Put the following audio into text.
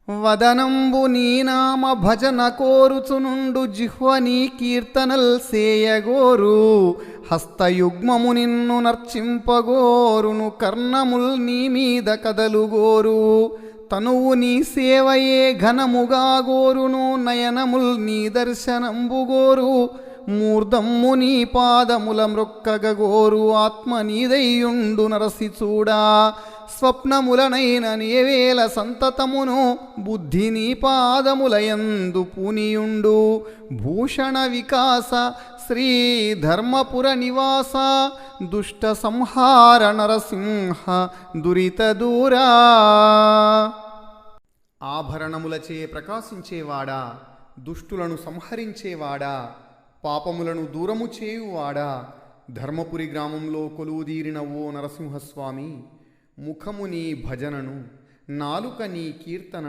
వదనంబు నీ నామ భజన కోరుచునుండు జిహ్వ నీ కీర్తనల్ సేయగోరు. హస్తయుగ్మము నిన్ను నర్చింపగోరును కర్ణముల్ నీ మీద కదలుగోరు. తనువు నీ సేవయే ఘనముగా గోరును నయనముల్ నీ దర్శనంబుగోరు. మూర్ధమ్ము నీ పాదముల మ్రొక్కగోరు ఆత్మ నీదయ్యుండు నరసి చూడా. స్వప్నములనైన నేవేల సంతతమును బుద్ధి నీ పాదములయందు పూనియుండు. భూషణ వికాస శ్రీ ధర్మపుర నివాస దుష్ట సంహార నరసింహ దురిత దూరా. ఆభరణములచే ప్రకాశించేవాడా, దుష్టులను సంహరించేవాడా, పాపములను దూరము చేయువాడా, ధర్మపురి గ్రామంలో కొలువుదీరిన ఓ నరసింహస్వామి, ముఖము నీ భజనను, నాలుక నీ కీర్తన